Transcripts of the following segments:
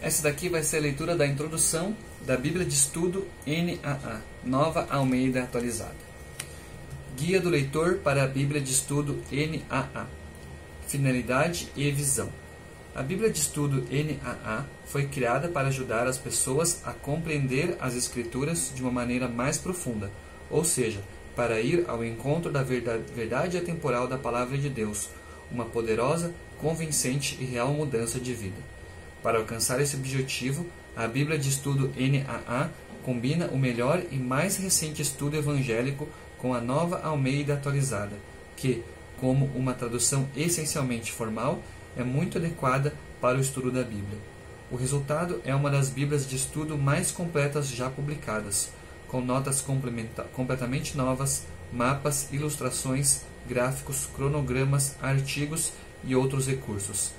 Essa daqui vai ser a leitura da introdução da Bíblia de Estudo NAA, Nova Almeida Atualizada. Guia do leitor para a Bíblia de Estudo NAA. Finalidade e visão. A Bíblia de Estudo NAA foi criada para ajudar as pessoas a compreender as Escrituras de uma maneira mais profunda, ou seja, para ir ao encontro da verdade atemporal da Palavra de Deus, uma poderosa, convincente e real mudança de vida. Para alcançar esse objetivo, a Bíblia de Estudo NAA combina o melhor e mais recente estudo evangélico com a Nova Almeida Atualizada, que, como uma tradução essencialmente formal, é muito adequada para o estudo da Bíblia. O resultado é uma das Bíblias de estudo mais completas já publicadas, com notas completamente novas, mapas, ilustrações, gráficos, cronogramas, artigos e outros recursos.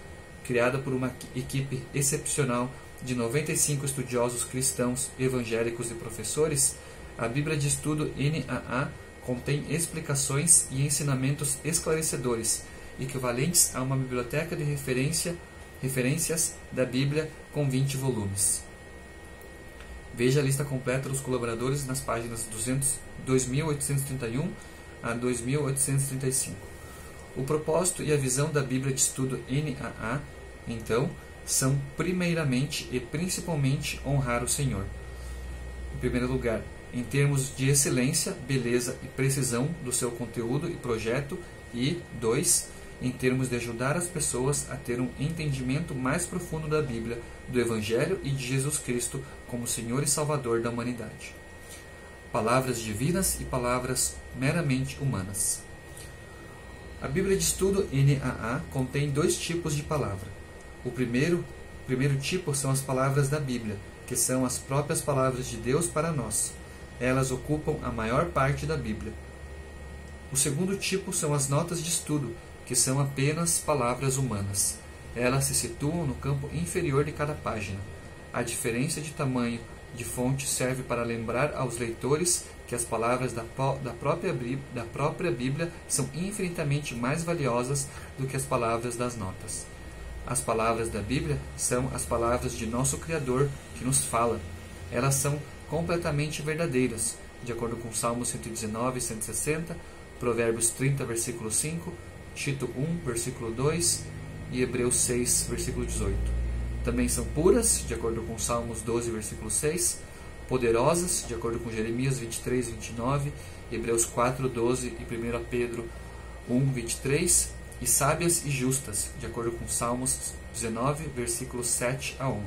Criada por uma equipe excepcional de 95 estudiosos cristãos, evangélicos e professores, a Bíblia de Estudo NAA contém explicações e ensinamentos esclarecedores, equivalentes a uma biblioteca de referências da Bíblia com 20 volumes. Veja a lista completa dos colaboradores nas páginas 2831 a 2835. O propósito e a visão da Bíblia de Estudo NAA, então, são primeiramente e principalmente honrar o Senhor. Em primeiro lugar, em termos de excelência, beleza e precisão do seu conteúdo e projeto, e, 2, em termos de ajudar as pessoas a ter um entendimento mais profundo da Bíblia, do Evangelho e de Jesus Cristo como Senhor e Salvador da humanidade. Palavras divinas e palavras meramente humanas. A Bíblia de Estudo NAA contém 2 tipos de palavra. O primeiro tipo são as palavras da Bíblia, que são as próprias palavras de Deus para nós. Elas ocupam a maior parte da Bíblia. O segundo tipo são as notas de estudo, que são apenas palavras humanas. Elas se situam no campo inferior de cada página. A diferença de tamanho de fonte serve para lembrar aos leitores que as palavras da própria Bíblia são infinitamente mais valiosas do que as palavras das notas. As palavras da Bíblia são as palavras de nosso Criador que nos fala. Elas são completamente verdadeiras, de acordo com Salmos 119 e 160, Provérbios 30, versículo 5, Tito 1, versículo 2 e Hebreus 6, versículo 18. Também são puras, de acordo com Salmos 12, versículo 6, poderosas, de acordo com Jeremias 23, 29, Hebreus 4, 12 e 1 Pedro 1, 23, e sábias e justas, de acordo com Salmos 19, versículos 7 a 11.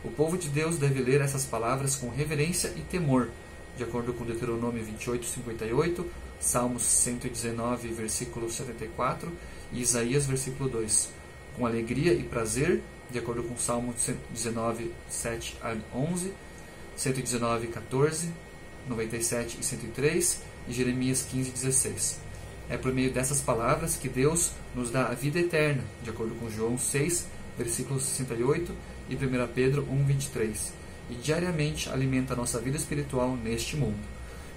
O povo de Deus deve ler essas palavras com reverência e temor, de acordo com Deuteronômio 28, 58, Salmos 119, versículo 74 e Isaías, versículo 2, com alegria e prazer, de acordo com Salmo 19, 7 a 11, 119, 14, 97 e 103 e Jeremias 15, 16. É por meio dessas palavras que Deus nos dá a vida eterna, de acordo com João 6, versículo 68 e 1 Pedro 1, 23, e diariamente alimenta a nossa vida espiritual neste mundo,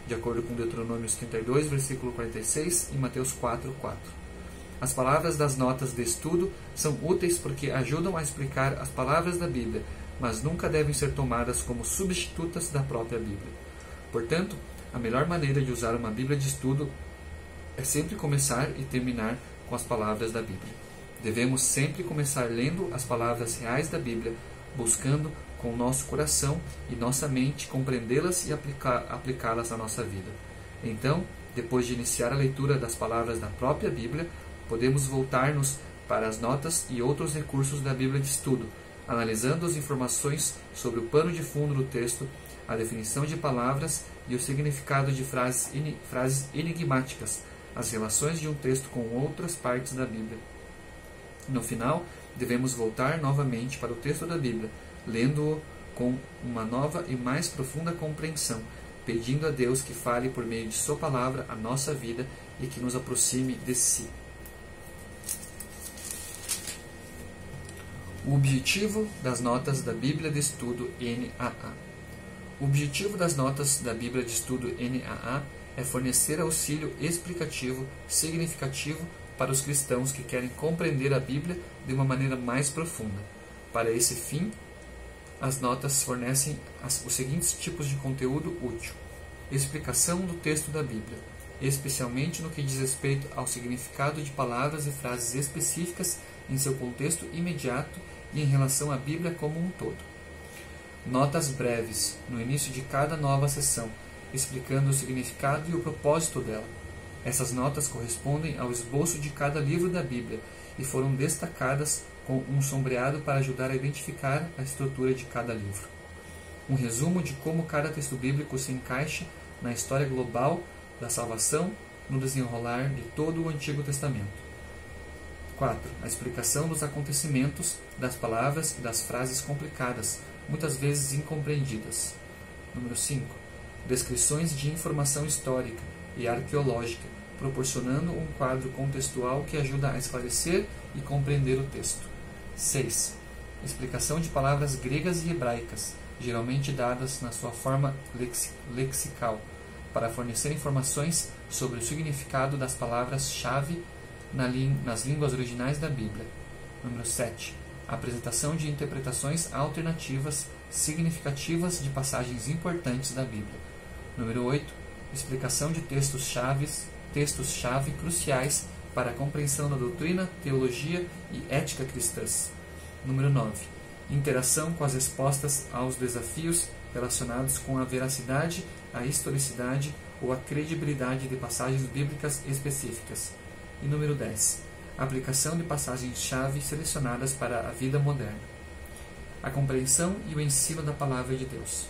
de acordo com Deuteronômio 32, versículo 46 e Mateus 4, 4. As palavras das notas de estudo são úteis porque ajudam a explicar as palavras da Bíblia, mas nunca devem ser tomadas como substitutas da própria Bíblia. Portanto, a melhor maneira de usar uma Bíblia de estudo é sempre começar e terminar com as palavras da Bíblia. Devemos sempre começar lendo as palavras reais da Bíblia, buscando com o nosso coração e nossa mente compreendê-las e aplicá-las à nossa vida. Então, depois de iniciar a leitura das palavras da própria Bíblia, podemos voltar-nos para as notas e outros recursos da Bíblia de estudo, analisando as informações sobre o pano de fundo do texto, a definição de palavras e o significado de frases enigmáticas, as relações de um texto com outras partes da Bíblia. No final, devemos voltar novamente para o texto da Bíblia, lendo-o com uma nova e mais profunda compreensão, pedindo a Deus que fale por meio de sua palavra a nossa vida e que nos aproxime de si. O objetivo das notas da Bíblia de Estudo NAA. O objetivo das notas da Bíblia de Estudo NAA é fornecer auxílio explicativo significativo para os cristãos que querem compreender a Bíblia de uma maneira mais profunda. Para esse fim, as notas fornecem os seguintes tipos de conteúdo útil: explicação do texto da Bíblia, especialmente no que diz respeito ao significado de palavras e frases específicas em seu contexto imediato e em relação à Bíblia como um todo. Notas breves, no início de cada nova sessão, explicando o significado e o propósito dela. Essas notas correspondem ao esboço de cada livro da Bíblia e foram destacadas com um sombreado para ajudar a identificar a estrutura de cada livro. Um resumo de como cada texto bíblico se encaixa na história global da salvação no desenrolar de todo o Antigo Testamento. 4. A explicação dos acontecimentos, das palavras e das frases complicadas, muitas vezes incompreendidas. Número 5. Descrições de informação histórica e arqueológica, proporcionando um quadro contextual que ajuda a esclarecer e compreender o texto. 6. Explicação de palavras gregas e hebraicas, geralmente dadas na sua forma lexical, para fornecer informações sobre o significado das palavras-chave nas línguas originais da Bíblia. Número 7. Apresentação de interpretações alternativas significativas de passagens importantes da Bíblia. Número 8. Explicação de textos-chave cruciais para a compreensão da doutrina, teologia e ética cristãs. Número 9. Interação com as respostas aos desafios relacionados com a veracidade, a historicidade ou a credibilidade de passagens bíblicas específicas. E número 10. Aplicação de passagens-chave selecionadas para a vida moderna. A compreensão e o ensino da Palavra de Deus.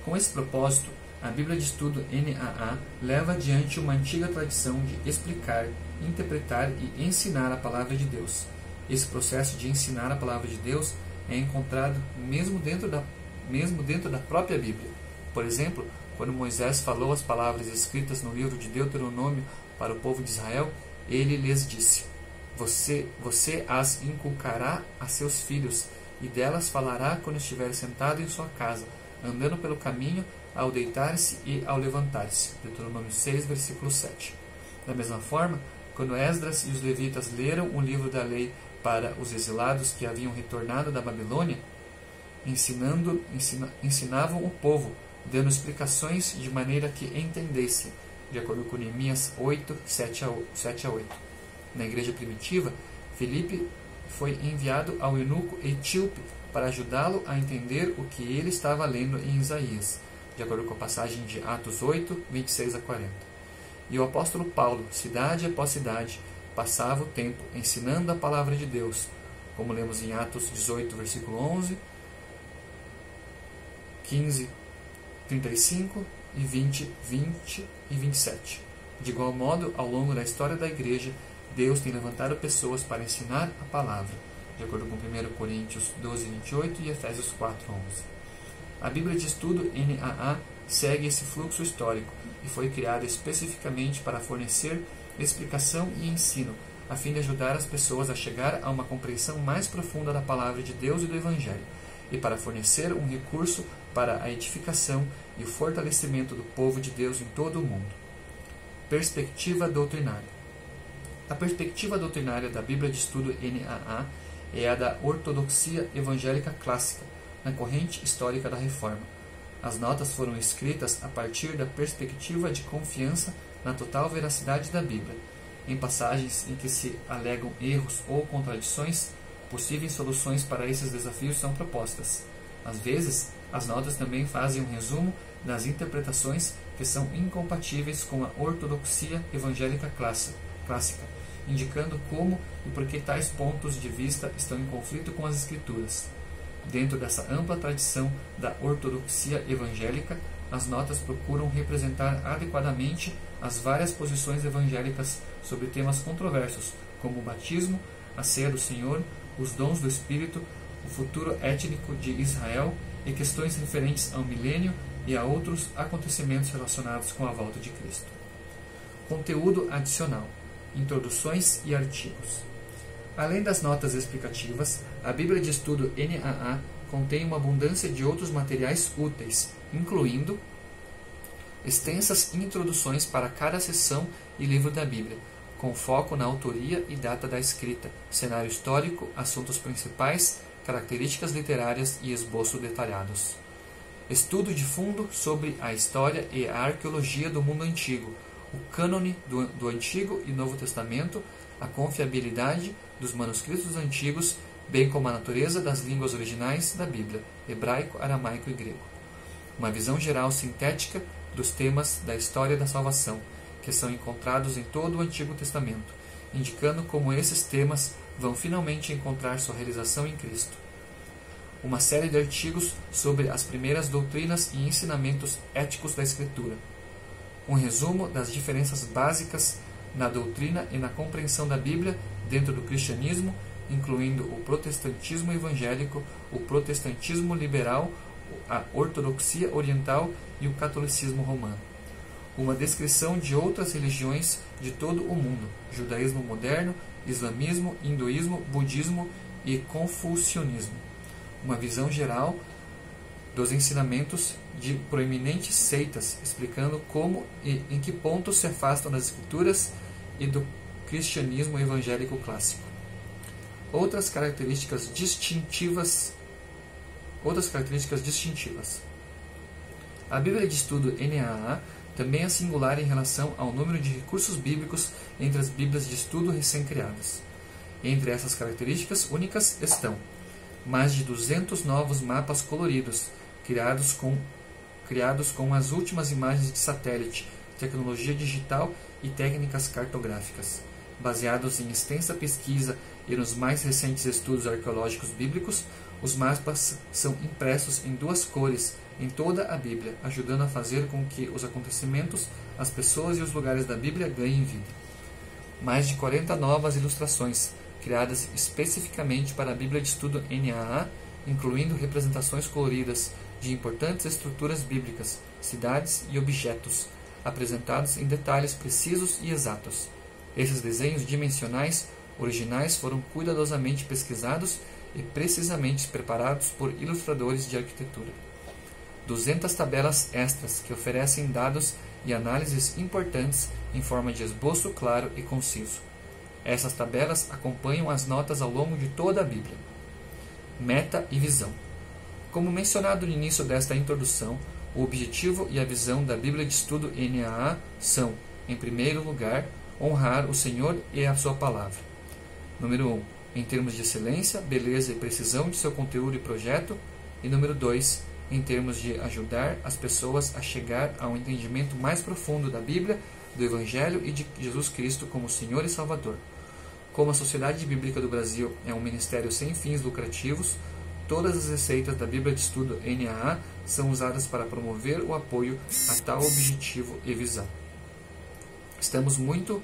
Com esse propósito, a Bíblia de Estudo NAA leva adiante uma antiga tradição de explicar, interpretar e ensinar a Palavra de Deus. Esse processo de ensinar a Palavra de Deus é encontrado mesmo dentro da própria Bíblia. Por exemplo, quando Moisés falou as palavras escritas no livro de Deuteronômio para o povo de Israel, ele lhes disse: Você as inculcará a seus filhos, e delas falará quando estiver sentado em sua casa, andando pelo caminho, ao deitar-se e ao levantar-se. Deuteronômio 6, versículo 7. Da mesma forma, quando Esdras e os levitas leram o livro da lei para os exilados que haviam retornado da Babilônia, ensinavam o povo, dando explicações de maneira que entendessem, de acordo com Neemias 8, 7 a 8. Na igreja primitiva, Filipe foi enviado ao eunuco etíope para ajudá-lo a entender o que ele estava lendo em Isaías, de acordo com a passagem de Atos 8, 26 a 40. E o apóstolo Paulo, cidade após cidade, passava o tempo ensinando a palavra de Deus, como lemos em Atos 18, versículo 11, 15, 35 e 20 e 27. De igual modo, ao longo da história da igreja, Deus tem levantado pessoas para ensinar a palavra, de acordo com 1 Coríntios 12, 28 e Efésios 4, 11. A Bíblia de Estudo NAA segue esse fluxo histórico e foi criada especificamente para fornecer explicação e ensino, a fim de ajudar as pessoas a chegar a uma compreensão mais profunda da palavra de Deus e do Evangelho, e para fornecer um recurso para a edificação e o fortalecimento do povo de Deus em todo o mundo. Perspectiva doutrinária. A perspectiva doutrinária da Bíblia de Estudo NAA é a da ortodoxia evangélica clássica, na corrente histórica da Reforma. As notas foram escritas a partir da perspectiva de confiança na total veracidade da Bíblia. Em passagens em que se alegam erros ou contradições, possíveis soluções para esses desafios são propostas. Às vezes, as notas também fazem um resumo das interpretações que são incompatíveis com a ortodoxia evangélica clássica, indicando como e por que tais pontos de vista estão em conflito com as Escrituras. Dentro dessa ampla tradição da ortodoxia evangélica, as notas procuram representar adequadamente as várias posições evangélicas sobre temas controversos, como o batismo, a ceia do Senhor, os dons do Espírito, o futuro étnico de Israel e questões referentes ao milênio e a outros acontecimentos relacionados com a volta de Cristo. Conteúdo adicional: introduções e artigos. Além das notas explicativas, a Bíblia de Estudo NAA contém uma abundância de outros materiais úteis, incluindo extensas introduções para cada seção e livro da Bíblia, com foco na autoria e data da escrita, cenário histórico, assuntos principais, características literárias e esboço detalhados. Estudo de fundo sobre a história e a arqueologia do mundo antigo, o cânone do Antigo e Novo Testamento, a confiabilidade dos manuscritos antigos, bem como a natureza das línguas originais da Bíblia, hebraico, aramaico e grego. Uma visão geral sintética dos temas da história da salvação, que são encontrados em todo o Antigo Testamento, indicando como esses temas vão finalmente encontrar sua realização em Cristo. Uma série de artigos sobre as primeiras doutrinas e ensinamentos éticos da Escritura. Um resumo das diferenças básicas na doutrina e na compreensão da Bíblia dentro do cristianismo, incluindo o protestantismo evangélico, o protestantismo liberal, a ortodoxia oriental e o catolicismo romano. Uma descrição de outras religiões de todo o mundo, judaísmo moderno, islamismo, hinduísmo, budismo e confucionismo. Uma visão geral dos ensinamentos de proeminentes seitas, explicando como e em que pontos se afastam das escrituras e do cristianismo evangélico clássico. Outras características distintivas. A Bíblia de Estudo NAA também é singular em relação ao número de recursos bíblicos entre as Bíblias de Estudo recém-criadas. Entre essas características únicas estão mais de 200 novos mapas coloridos, criados com as últimas imagens de satélite, tecnologia digital e técnicas cartográficas. Baseados em extensa pesquisa e nos mais recentes estudos arqueológicos bíblicos, os mapas são impressos em 2 cores em toda a Bíblia, ajudando a fazer com que os acontecimentos, as pessoas e os lugares da Bíblia ganhem vida. Mais de 40 novas ilustrações, criadas especificamente para a Bíblia de Estudo NAA, incluindo representações coloridas de importantes estruturas bíblicas, cidades e objetos, apresentados em detalhes precisos e exatos. Esses desenhos dimensionais originais foram cuidadosamente pesquisados e precisamente preparados por ilustradores de arquitetura. 200 tabelas extras que oferecem dados e análises importantes em forma de esboço claro e conciso. Essas tabelas acompanham as notas ao longo de toda a Bíblia. Meta e visão. Como mencionado no início desta introdução, o objetivo e a visão da Bíblia de Estudo NAA são, em primeiro lugar, honrar o Senhor e a sua palavra. Número 1. Em termos de excelência, beleza e precisão de seu conteúdo e projeto. E número 2. Em termos de ajudar as pessoas a chegar a um entendimento mais profundo da Bíblia, do Evangelho e de Jesus Cristo como Senhor e Salvador. Como a Sociedade Bíblica do Brasil é um ministério sem fins lucrativos, todas as receitas da Bíblia de Estudo NAA são usadas para promover o apoio a tal objetivo e visão. Estamos muito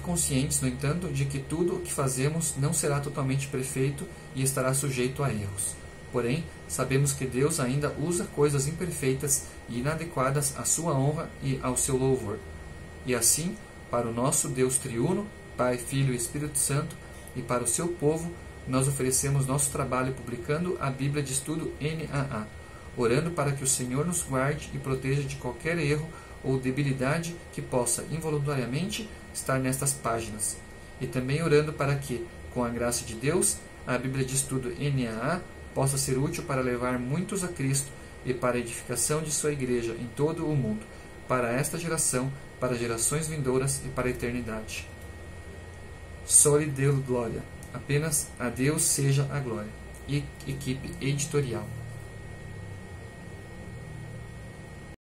conscientes, no entanto, de que tudo o que fazemos não será totalmente perfeito e estará sujeito a erros. Porém, sabemos que Deus ainda usa coisas imperfeitas e inadequadas à sua honra e ao seu louvor. E assim, para o nosso Deus triuno, Pai, Filho e Espírito Santo, e para o seu povo, nós oferecemos nosso trabalho publicando a Bíblia de Estudo NAA, orando para que o Senhor nos guarde e proteja de qualquer erro ou debilidade que possa involuntariamente estar nestas páginas, e também orando para que, com a graça de Deus, a Bíblia de Estudo NAA possa ser útil para levar muitos a Cristo e para a edificação de sua igreja em todo o mundo, para esta geração, para gerações vindouras e para a eternidade. Soli Deo glória. Apenas a Deus seja a glória. E equipe editorial.